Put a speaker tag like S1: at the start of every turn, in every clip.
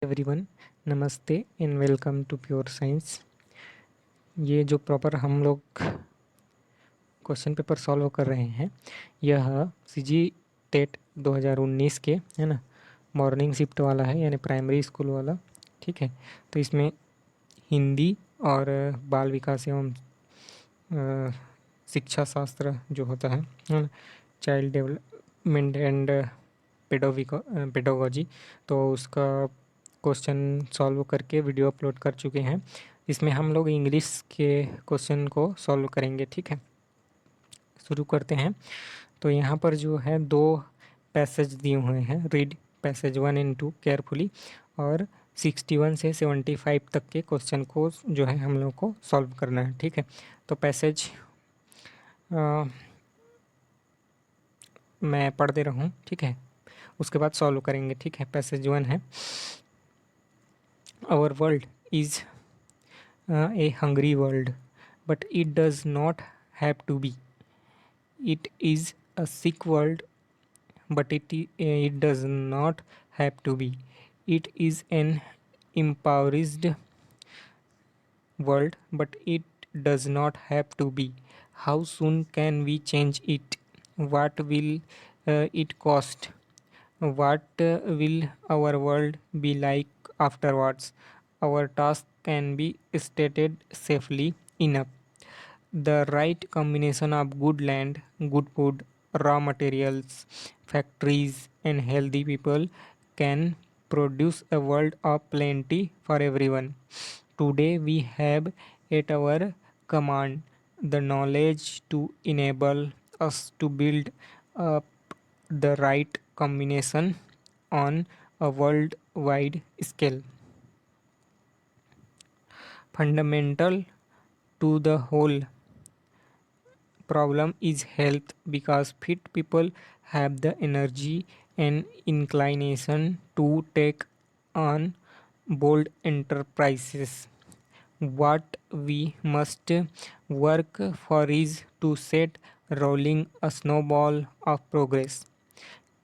S1: Everyone, नमस्ते and welcome to pure science. ये जो प्रॉपर हम लोग क्वेश्चन पेपर सॉल्व कर रहे हैं, यह सीजी टेट 2019 के है ना, मॉर्निंग शिफ्ट वाला है, यानी प्राइमरी स्कूल वाला। ठीक है, तो इसमें हिंदी और बाल विकास एवं शिक्षा शास्त्र जो होता है ना, चाइल्ड डेवलपमेंट एंड पेडोगॉजी, तो उसका क्वेश्चन सॉल्व करके वीडियो अपलोड कर चुके हैं। इसमें हम लोग इंग्लिश के क्वेश्चन को सॉल्व करेंगे। ठीक है, शुरू करते हैं। तो यहाँ पर जो है दो पैसेज दिए हुए हैं, रीड पैसेज 1 एंड 2 केयरफुली, और 61 से 75 तक के क्वेश्चन को जो है हम लोग को सॉल्व करना है। ठीक है, तो पैसेज मैं पढ़ दे रहा हूँ। ठीक है, उसके बाद सॉल्व करेंगे। ठीक है, पैसेज 1 है, our world is a hungry world, but it does not have to be. It is a sick world, but it does not have to be. It is an impoverished world, but it does not have to be. How soon can we change it? What will it cost? What will our world be like afterwards? Our task can be stated safely enough. The right combination of good land, good food, raw materials, factories, and healthy people can produce a world of plenty for everyone. Today, we have at our command the knowledge to enable us to build up the right combination on a worldwide scale. Fundamental to the whole problem is health, because fit people have the energy and inclination to take on bold enterprises. What we must work for is to set rolling a snowball of progress.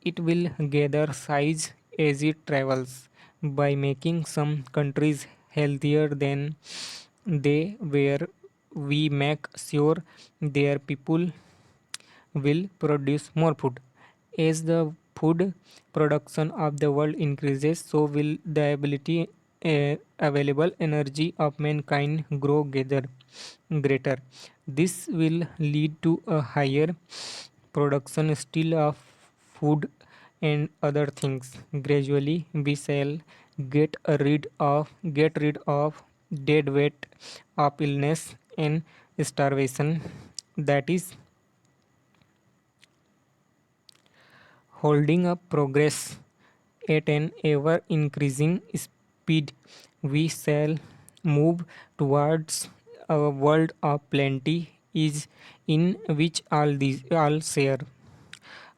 S1: It will gather size as it travels, by making some countries healthier than they were. We make sure their people will produce more food. As the food production of the world increases, so will the available energy of mankind grow greater. This will lead to a higher production still of food and other things. Gradually, we shall get rid of dead weight of illness and starvation that is holding up progress at an ever increasing speed. We shall move towards a world of plenty, is in which all share.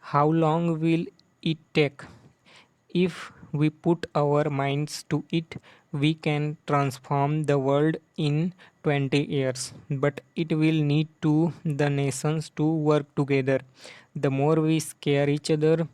S1: How long will it take? If we put our minds to it, we can transform the world in 20 years. But it will need to the nations to work together. The more we scare each other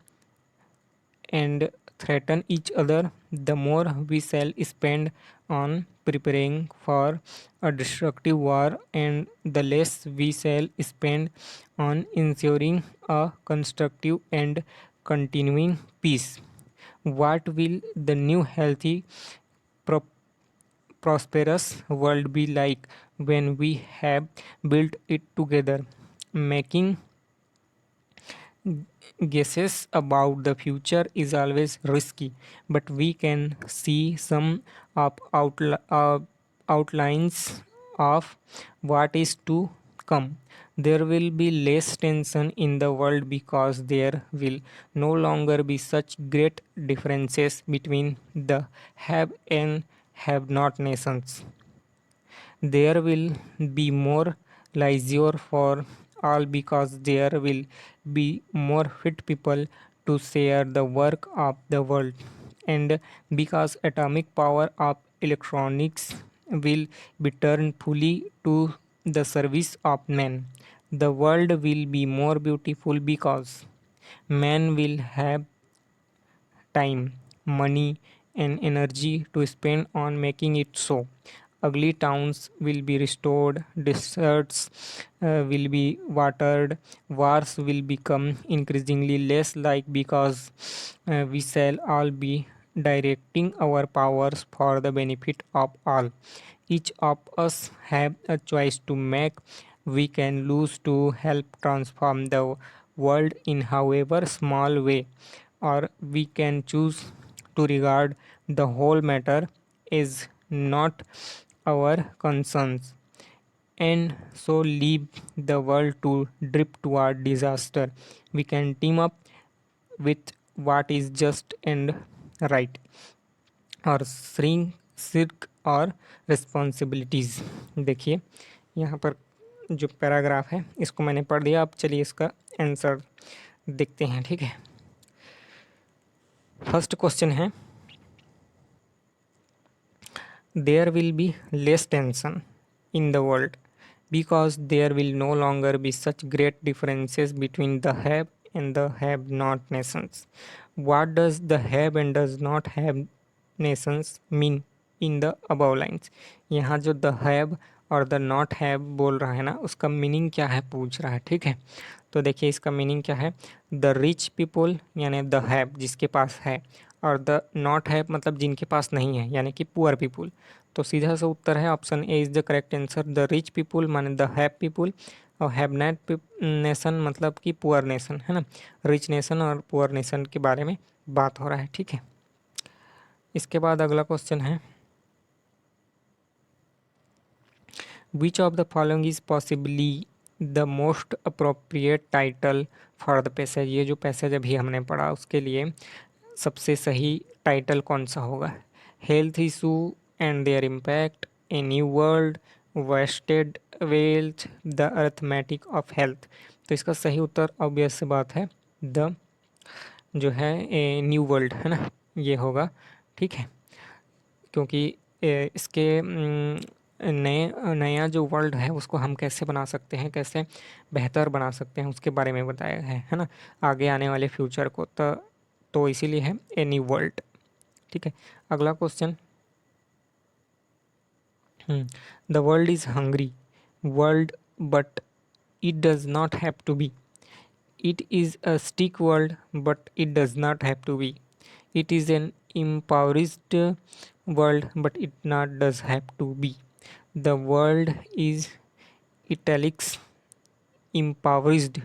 S1: and threaten each other, the more we shall spend on preparing for a destructive war, and the less we shall spend on ensuring a constructive and continuing peace. What will the new healthy, pro- prosperous world be like when we have built it together? Making guesses about the future is always risky, but we can see some of outlines of what is to come. There will be less tension in the world, because there will no longer be such great differences between the have and have not nations. There will be more leisure for all, because there will be more fit people to share the work of the world, and because atomic power of electronics will be turned fully to the service of man. The world will be more beautiful, because man will have time, money, and energy to spend on making it so. Ugly towns will be restored, deserts will be watered, wars will become increasingly less like because we shall all be directing our powers for the benefit of all. Each of us have a choice to make. We can lose to help transform the world in however small way, or we can choose to regard the whole matter as not our concerns and so leave the world to drift toward disaster. We can team up with what is just and right, और सिर्क और responsibilities. देखिए यहाँ पर जो paragraph है इसको मैंने पढ़ दिया, अब चलिए इसका आंसर देखते हैं। ठीक है, फर्स्ट क्वेश्चन है, there will be less tension in the world because there will no longer be such great differences between the have and the have not nations. What does the have and does not have nations mean in the above lines? यहाँ जो the have और the not have बोल रहा है ना, उसका meaning क्या है पूछ रहा है। ठीक है, तो देखिए इसका मीनिंग क्या है। द रिच पीपल यानी द हैव जिसके पास है, और द नॉट हैव मतलब जिनके पास नहीं है यानी कि पुअर पीपल। तो सीधा सा उत्तर है option A is the correct answer. The rich people माने द हैव पीपल, और हैव नॉट नेशन मतलब कि पुअर नेशन, है ना। रिच नेशन और पुअर नेशन के बारे में बात हो रहा है। ठीक है, इसके बाद अगला क्वेश्चन है, which of the following is possibly the most appropriate title for the passage. ये जो पैसेज अभी हमने पढ़ा उसके लिए सबसे सही टाइटल कौन सा होगा। Health issue and their impact, a new world, wasted wealth, the arithmetic of health. तो इसका सही उत्तर ऑब्वियस से बात है द जो है ए न्यू वर्ल्ड, है ना, ये होगा। ठीक है, क्योंकि इसके नए नया जो वर्ल्ड है उसको हम कैसे बना सकते हैं, कैसे बेहतर बना सकते हैं उसके बारे में बताया है ना, आगे आने वाले फ्यूचर को। तो इसीलिए है ए न्यू वर्ल्ड। ठीक है, अगला question, the world is hungry world but it does not have to be. It is a stick world but it does not have to be. It is an impoverished world but it not does have to be. The world is italics impoverished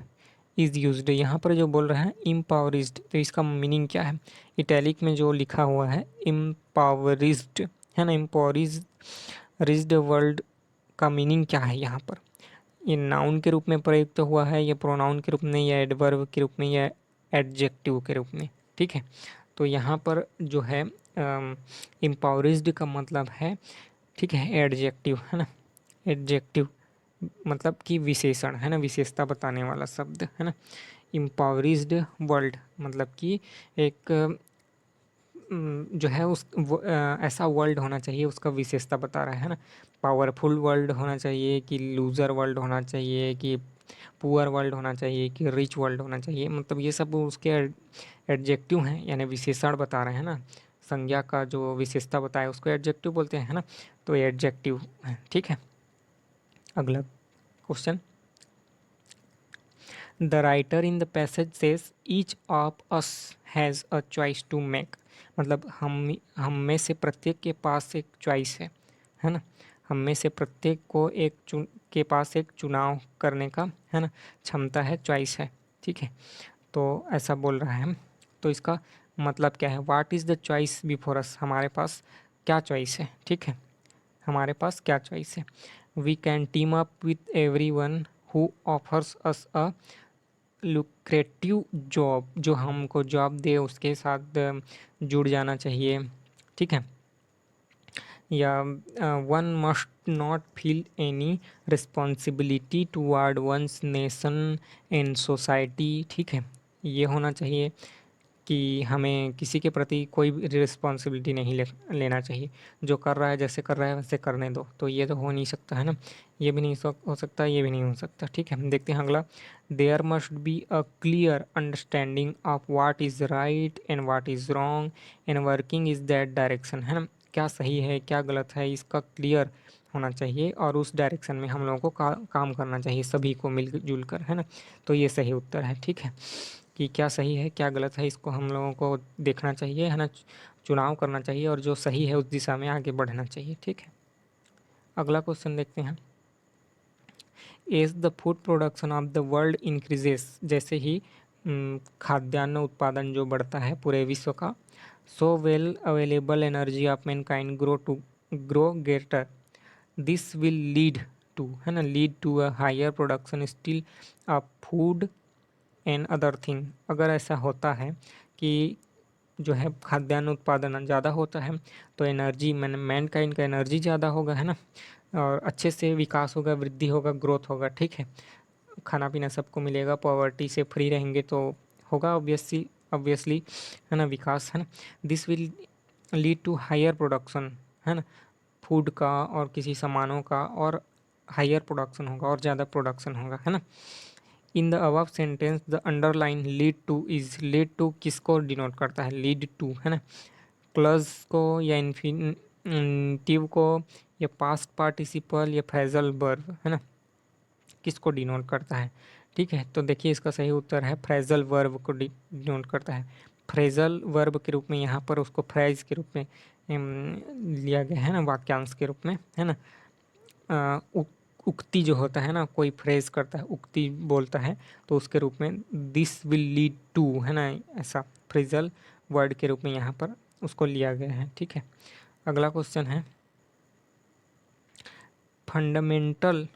S1: is used। यहाँ पर जो बोल रहा है impoverished, तो इसका meaning क्या है। इटैलिक में जो लिखा हुआ है impoverished है ना, impoverished वर्ल्ड का मीनिंग क्या है यहाँ पर। ये नाउन के रूप में प्रयुक्त हुआ है, या प्रोनाउन के रूप में, या एडवर्ब के रूप में, या एडजेक्टिव के रूप में। ठीक है, तो यहाँ पर जो है एम्पावरिज्ड का मतलब है, ठीक है, एडजेक्टिव, है ना। एडजेक्टिव मतलब कि विशेषण, है ना, विशेषता बताने वाला शब्द, है ना। एम्पावरिज्ड वर्ल्ड मतलब कि एक जो है ऐसा वर्ल्ड होना चाहिए, उसका विशेषता बता रहा है ना। पावरफुल वर्ल्ड होना चाहिए कि लूज़र वर्ल्ड होना चाहिए कि पुअर वर्ल्ड होना चाहिए कि रिच वर्ल्ड होना चाहिए, मतलब ये सब उसके एडजेक्टिव हैं, यानी विशेषण बता रहे हैं ना। संज्ञा का जो विशेषता बताया उसको एडजेक्टिव बोलते हैं, है ना, तो ये एडजेक्टिव है। ठीक है, अगला question, the writer in the passage says each of us has a choice to make. मतलब हम में से प्रत्येक के पास एक चॉइस है ना। हम में से प्रत्येक को के पास एक चुनाव करने का, है ना, क्षमता है, चॉइस है। ठीक है, तो ऐसा बोल रहा है। तो इसका मतलब क्या है, what is the choice before us, हमारे पास क्या चॉइस है। ठीक है, हमारे पास क्या चॉइस है। We can team up with everyone who offers us a lucrative job. जो हमको जॉब दे उसके साथ जुड़ जाना चाहिए। ठीक है, या one must not feel any responsibility toward one's nation and society. ठीक है, ये होना चाहिए। कि हमें किसी के प्रति कोई भी रिस्पॉन्सिबिलिटी नहीं लेना चाहिए। जो कर रहा है, जैसे कर रहा है वैसे करने दो। तो ये तो हो नहीं सकता है ना, ये भी नहीं हो सकता, ये भी नहीं हो सकता। ठीक है, देखते हैं अगला। There must be a clear understanding of what is right and what is wrong and working is that direction, है ना। क्या सही है क्या गलत है, इसका क्लियर होना चाहिए और उस डायरेक्शन में हम लोगों को काम करना चाहिए सभी को मिलजुल कर, है ना। तो ये सही उत्तर है। ठीक है, कि क्या सही है क्या गलत है इसको हम लोगों को देखना चाहिए, है ना। चुनाव करना चाहिए और जो सही है उस दिशा में आगे बढ़ना चाहिए। ठीक है, अगला क्वेश्चन देखते हैं। As the food production of the world increases, जैसे ही खाद्यान्न उत्पादन जो बढ़ता है पूरे विश्व का, so well available energy of mankind grow greater, this will lead to, है ना, lead to a higher production still of food and other thing. अगर ऐसा होता है कि जो है खाद्यान्न उत्पादन ज़्यादा होता है तो एनर्जी मैन का इनका एनर्जी ज़्यादा होगा, है ना, और अच्छे से विकास होगा, वृद्धि होगा, ग्रोथ होगा। ठीक है, खाना पीना सबको मिलेगा, पॉवर्टी से फ्री रहेंगे तो होगा ऑब्वियसली, है ना, विकास, है ना। This will lead to higher production, है ना, फूड का और किसी सामानों का, और हायर प्रोडक्शन होगा और ज़्यादा प्रोडक्शन होगा, है ना। In the above sentence the underline lead to is, lead to किसको डिनोट करता है, लीड टू, है ना, क्लज को या इन्फिनिटिव को या पास्ट पार्टिसिपल या फ्रेजल वर्ब, है ना, किसको डिनोट करता है। ठीक है, तो देखिए इसका सही उत्तर है फ्रेजल वर्ब को डिनोट करता है। फ्रेजल वर्ब के रूप में यहाँ पर उसको फ्रेज के रूप में लिया गया है ना, वाक्यांश के रूप में, है ना। उक्ति जो होता है ना, कोई फ्रेज करता है, उक्ति बोलता है, तो उसके रूप में दिस विल लीड टू, है ना, ऐसा फ्रेजल वर्ड के रूप में यहाँ पर उसको लिया गया है। ठीक है, अगला क्वेश्चन है। Fundamental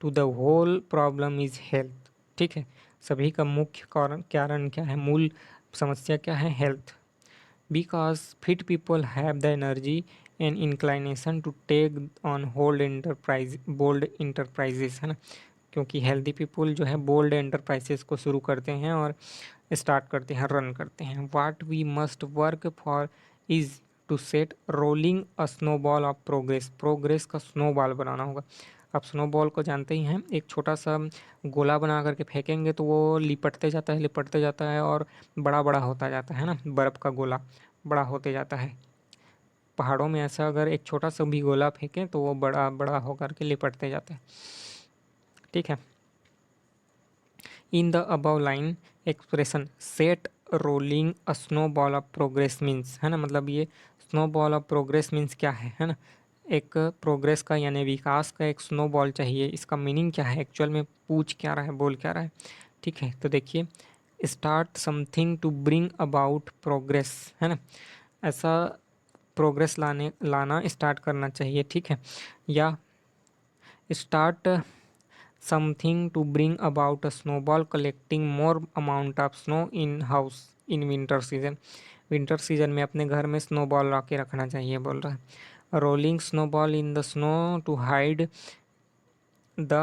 S1: to the whole problem is health. ठीक है, सभी का मुख्य कारण क्या है, मूल समस्या क्या है, health. Because fit people have the energy and inclination to take on bold enterprises, है ना। क्योंकि हेल्दी पीपल जो है बोल्ड एंटरप्राइजेस को शुरू करते हैं और स्टार्ट करते हैं, रन करते हैं। What we must work for is to set rolling a snowball of progress, progress का स्नोबॉल बनाना होगा। आप स्नोबॉल को जानते ही हैं, एक छोटा सा गोला बना करके फेंकेंगे तो वो लिपटते जाता है और बड़ा बड़ा होता जाता है ना, बर्फ़ का गोला बड़ा होते जाता है। पहाड़ों में ऐसा अगर एक छोटा सा भी गोला फेंकें तो वो बड़ा बड़ा होकर के लिपटते जाता है। ठीक है, इन the above line expression set rolling a snow ball of progress means, है ना, मतलब ये snow ball of progress means क्या है ना। एक प्रोग्रेस का यानी विकास का एक स्नो बॉल चाहिए, इसका मीनिंग क्या है, एक्चुअल में पूछ क्या रहा है, बोल क्या रहा है। ठीक है, तो देखिए, start something to bring about progress, है ना, ऐसा प्रोग्रेस लाना स्टार्ट करना चाहिए। ठीक है, या start something to bring about a snowball collecting more amount of snow in house in winter season, winter season में अपने घर में स्नोबॉल ला के रखना चाहिए बोल रहा है। Rolling snowball in the snow to hide the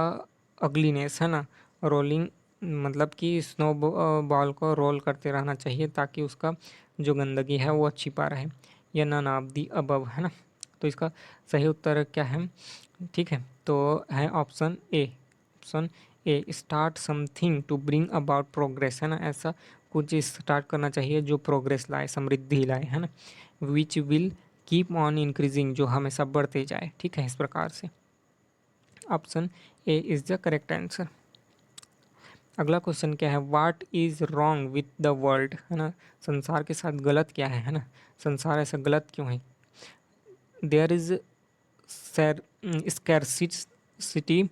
S1: ugliness, है ना, रोलिंग मतलब कि स्नो बॉल को रोल करते रहना चाहिए ताकि उसका जो गंदगी है वो छिपा रहे, या नन ऑफ दी अबव, है ना। तो इसका सही उत्तर क्या है, ठीक है, तो है option A, option A, start something to bring about progress, है ना, ऐसा कुछ स्टार्ट करना चाहिए जो प्रोग्रेस लाए, समृद्धि लाए, है ना, which will keep on increasing, जो हमेशा बढ़ते जाए। ठीक है, इस प्रकार से option A is the correct answer. अगला क्वेश्चन क्या है, what is wrong with the world, है ना, संसार के साथ गलत क्या है ना, संसार ऐसा गलत क्यों है। There is scarcity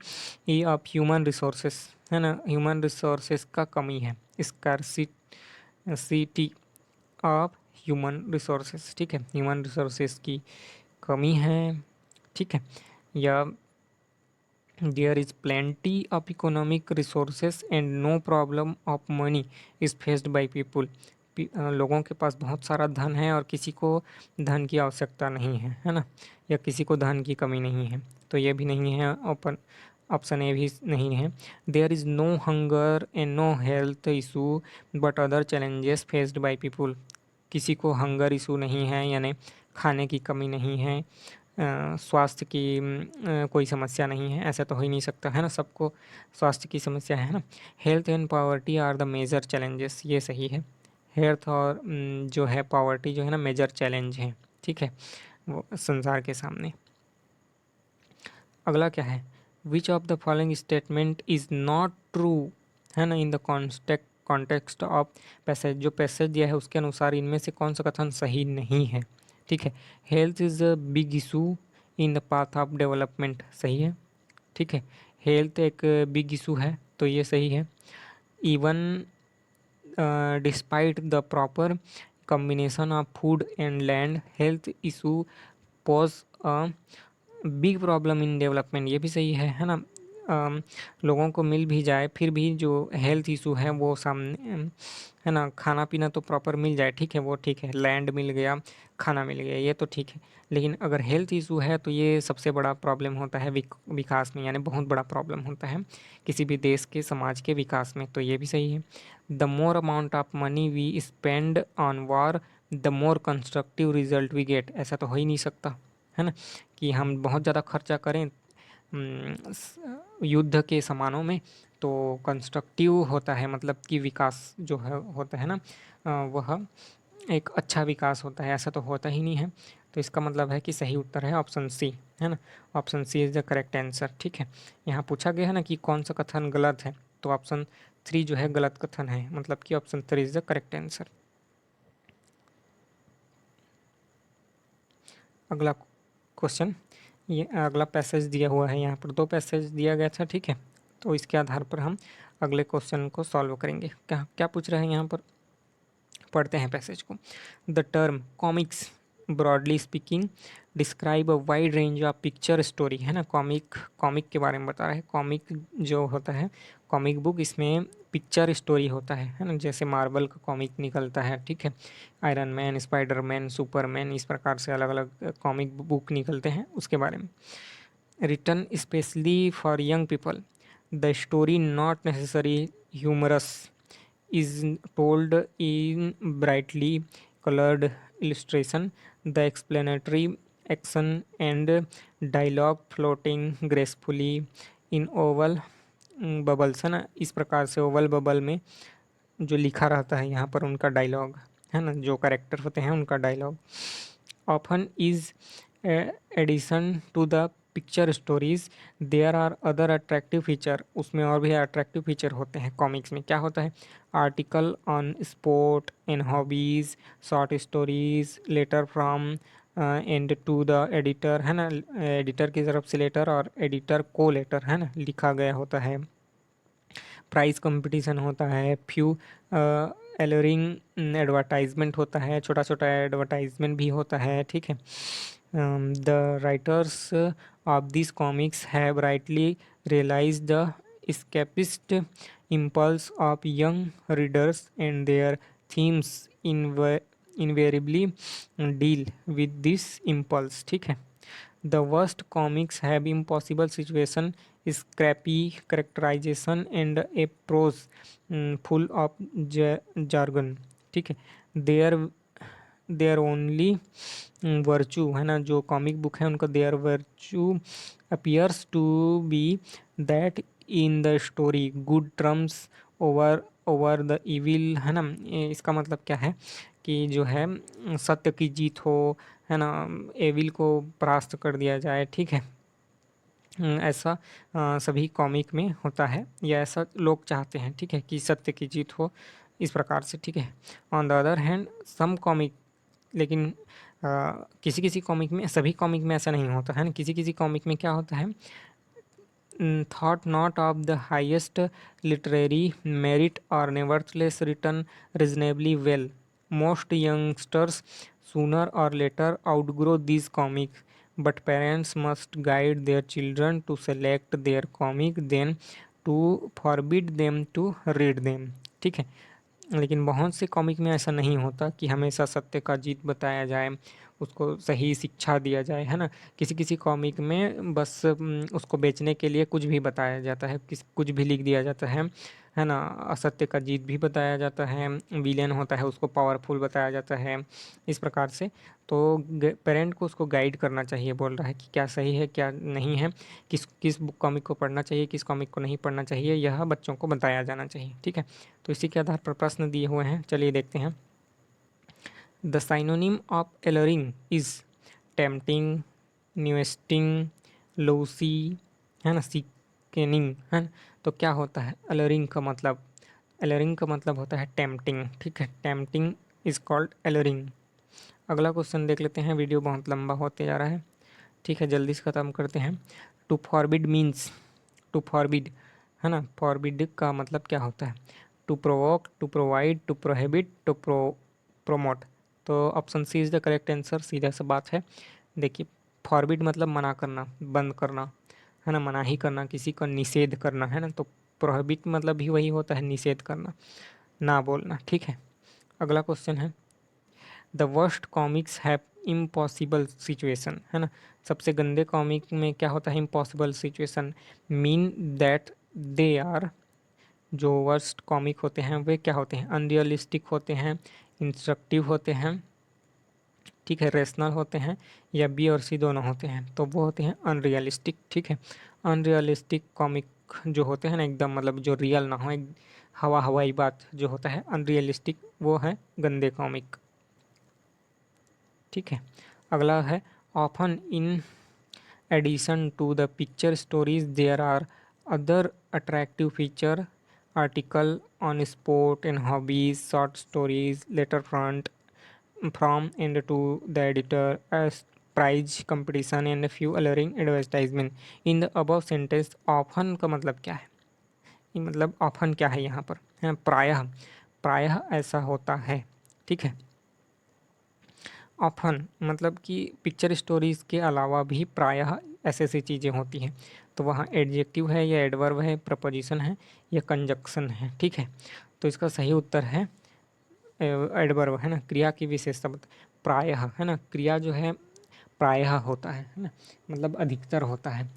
S1: of human resources, है ना, ह्यूमन रिसोर्सेस का कमी है, स्कैरसिटी ऑफ ह्यूमन रिसोर्सेस। ठीक है, ह्यूमन रिसोर्सेस की कमी है। ठीक है, या there is plenty of economic resources and no problem of money is faced by people, लोगों के पास बहुत सारा धन है और किसी को धन की आवश्यकता नहीं है, है ना, या किसी को धन की कमी नहीं है। तो ये भी नहीं है ओपन ऑप्शन ए भी नहीं है। There is no hunger and no health issue but other challenges faced by people. किसी को हंगर इशू नहीं है, यानी खाने की कमी नहीं है, स्वास्थ्य की कोई समस्या नहीं है, ऐसा तो हो ही नहीं सकता है ना, सबको स्वास्थ्य की समस्या है ना। Health and poverty are the major challenges, ये सही है। हेल्थ और जो है पॉवर्टी जो है ना मेजर चैलेंज है, ठीक है, वो संसार के सामने। अगला क्या है, which of the following statement is not true, है ना, in the context of passage. जो पैसेज दिया है उसके अनुसार इनमें से कौन सा कथन सही नहीं है, ठीक है। Health is a big issue in the path of development, सही है, ठीक है। हेल्थ एक बिग इशू है तो ये सही है। Even despite the proper combination of food and land, health issue pose a big problem in development, ये भी सही है ना। लोगों को मिल भी जाए फिर भी जो हेल्थ इशू है वो सामने, है ना, खाना पीना तो प्रॉपर मिल जाए, ठीक है, वो ठीक है, लैंड मिल गया, खाना मिल गया, ये तो ठीक है। लेकिन अगर हेल्थ इशू है तो ये सबसे बड़ा प्रॉब्लम होता है विकास में, यानी बहुत बड़ा प्रॉब्लम होता है किसी भी देश के समाज के विकास में, तो ये भी सही है। The more amount of money we spend on war the more constructive result we get, ऐसा तो हो ही नहीं सकता, है ना, कि हम बहुत ज़्यादा खर्चा करें युद्ध के समानों में तो कंस्ट्रक्टिव होता है, मतलब कि विकास जो है होता है ना, वह एक अच्छा विकास होता है, ऐसा तो होता ही नहीं है। तो इसका मतलब है कि सही उत्तर है ऑप्शन सी, है ना, option C is the correct answer, ठीक है। यहाँ पूछा गया है ना कि कौन सा कथन गलत है, तो ऑप्शन 3 जो है गलत कथन है, मतलब कि option 3 is the correct answer. अगला क्वेश्चन, ये अगला पैसेज दिया हुआ है, यहाँ पर 2 पैसेज दिया गया था, ठीक है, तो इसके आधार पर हम अगले क्वेश्चन को सॉल्व करेंगे। क्या क्या पूछ रहे हैं यहाँ पर, पढ़ते हैं पैसेज को। The term comics broadly speaking describe a wide range of picture story, है ना, कॉमिक कॉमिक के बारे में बता रहा है। कॉमिक जो होता है, कॉमिक बुक, इसमें पिक्चर स्टोरी होता है ना, जैसे मार्वल का कॉमिक निकलता है, ठीक है, आयरन मैन, स्पाइडरमैन, सुपरमैन, इस प्रकार से अलग अलग कॉमिक बुक निकलते हैं, उसके बारे में। Written specially for young people, the story not necessary humorous is told in brightly colored illustration, the explanatory action and dialogue floating gracefully in oval bubbles, है ना, इस प्रकार से ओवल बबल में जो लिखा रहता है यहाँ पर उनका डायलॉग, है ना, जो करेक्टर होते हैं उनका dialogue. Often is addition to the picture stories there are other attractive feature, उसमें और भी अट्रैक्टिव फीचर होते हैं। कॉमिक्स में क्या होता है, article on sport and hobbies, short stories, letter from and to the editor, है ना, एडिटर की तरफ से लेटर और एडिटर को लेटर, है ना, लिखा गया होता है। प्राइस कंपटीशन होता है, फ्यू एलरिंग एडवर्टाइजमेंट होता है, छोटा छोटा एडवर्टाइजमेंट भी होता है, ठीक है। The writers of this comics have rightly realize the escapist impulse of young readers and their themes invariably deal with this impulse, ठीक है। The worst comics have impossible situation, scrappy characterization and a prose full of jargon, ठीक है। There there only virtue, है ना, जो comic book है उनका their virtue appears to be that in the story good triumphs over over the evil, है ना, इसका मतलब क्या है कि जो है सत्य की जीत हो, है ना, एविल को परास्त कर दिया जाए, ठीक है। ऐसा सभी कॉमिक में होता है, या ऐसा लोग चाहते हैं, ठीक है, कि सत्य की जीत हो, इस प्रकार से, ठीक है। On the other hand some comic, लेकिन किसी किसी कॉमिक में, सभी कॉमिक में ऐसा नहीं होता है ना, किसी किसी कॉमिक में क्या होता है, thought not of the highest literary merit or nevertheless written reasonably well. Most youngsters sooner or later outgrow these comics, but parents must guide their children to select their comic then to forbid them to read them, ठीक है। लेकिन बहुत से comic में ऐसा नहीं होता कि हमेशा सत्य का जीत बताया जाए, उसको सही शिक्षा दिया जाए, है ना। किसी किसी कॉमिक में बस उसको बेचने के लिए कुछ भी बताया जाता है, कुछ भी लिख दिया जाता है ना। असत्य का जीत भी बताया जाता है, विलेन होता है उसको पावरफुल बताया जाता है, इस प्रकार से। तो पेरेंट को उसको गाइड करना चाहिए, बोल रहा है कि क्या सही है क्या नहीं है, किस किस बुक कॉमिक को पढ़ना चाहिए, किस कॉमिक को नहीं पढ़ना चाहिए, यह बच्चों को बताया जाना चाहिए, ठीक है। तो इसी के आधार पर प्रश्न दिए हुए हैं, चलिए देखते हैं। The synonym of alluring is tempting, न्यूस्टिंग, लोसी, है ना, सीकेनिंग, है ना। तो क्या होता है एलरिंग का मतलब? एलरिंग का मतलब होता है टेम्पटिंग, ठीक है। Tempting is called alluring. अगला क्वेश्चन देख लेते हैं, वीडियो बहुत लंबा होते जा रहा है, ठीक है, जल्दी से ख़त्म करते हैं। To forbid means, to forbid, है ना, फॉरबिड का मतलब क्या होता है? To provoke, to provide, to prohibit, to promote. तो option C is the correct answer, सीधा सा बात है। देखिए, फॉरबिड मतलब मना करना, बंद करना, है ना, मनाही करना, किसी का निषेध करना, है ना। तो प्रोहिबिट मतलब भी वही होता है, निषेध करना, ना बोलना, ठीक है। अगला क्वेश्चन है, the worst comics have impossible situation, है ना। सबसे गंदे कॉमिक में क्या होता है? Impossible situation. Mean that they are, जो वर्स्ट कॉमिक होते हैं वे क्या होते हैं? अनरियलिस्टिक होते हैं, इंस्ट्रक्टिव होते हैं, ठीक है, रेशनल होते हैं, या बी और सी दोनों होते हैं, तो वो होते हैं अनरियलिस्टिक, ठीक है। अनरियलिस्टिक कॉमिक जो होते हैं ना, एकदम मतलब जो रियल ना हो, एक हवाई बात जो होता है अनरियलिस्टिक, वो है गंदे कॉमिक, ठीक है। अगला है, often in addition to the picture stories there are other attractive feature, article on sport and hobbies, short stories, letter front from and to the editor, as prize competition and a few alluring advertisement in the above sentence। often का मतलब क्या है? ये मतलब often क्या है यहाँ पर? है प्रायः, प्रायः ऐसा होता है, ठीक है। ऑफन मतलब कि पिक्चर स्टोरीज के अलावा भी प्रायः ऐसे ऐसी चीज़ें होती हैं। तो वहाँ एडजेक्टिव है या एडवर्ब है, प्रपोजिशन है या कंजक्शन है, ठीक है। तो इसका सही उत्तर है एडवर्ब, है ना, क्रिया की विशेषता प्रायः, है ना, क्रिया जो है प्रायः होता है ना, मतलब अधिकतर होता है,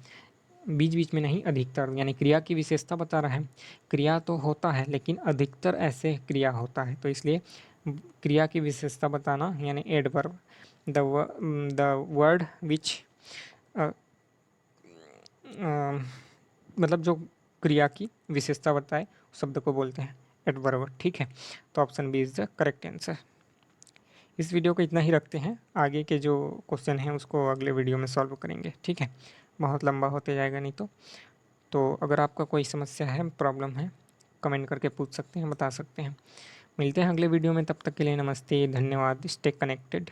S1: बीच बीच में नहीं, अधिकतर, यानी क्रिया की विशेषता बता रहा है। क्रिया तो होता है लेकिन अधिकतर ऐसे क्रिया होता है, तो इसलिए क्रिया की विशेषता बताना यानी एडवर्ब। द वर्ड विच, मतलब जो क्रिया की विशेषता बताए शब्द को बोलते हैं एडवर्ब, ठीक है। तो option B is the correct answer. इस वीडियो को इतना ही रखते हैं, आगे के जो क्वेश्चन हैं उसको अगले वीडियो में सॉल्व करेंगे, ठीक है। बहुत लंबा होते जाएगा नहीं तो अगर आपका कोई समस्या है, प्रॉब्लम है, कमेंट करके पूछ सकते हैं, बता सकते हैं। मिलते हैं अगले वीडियो में, तब तक के लिए नमस्ते, धन्यवाद, स्टे कनेक्टेड।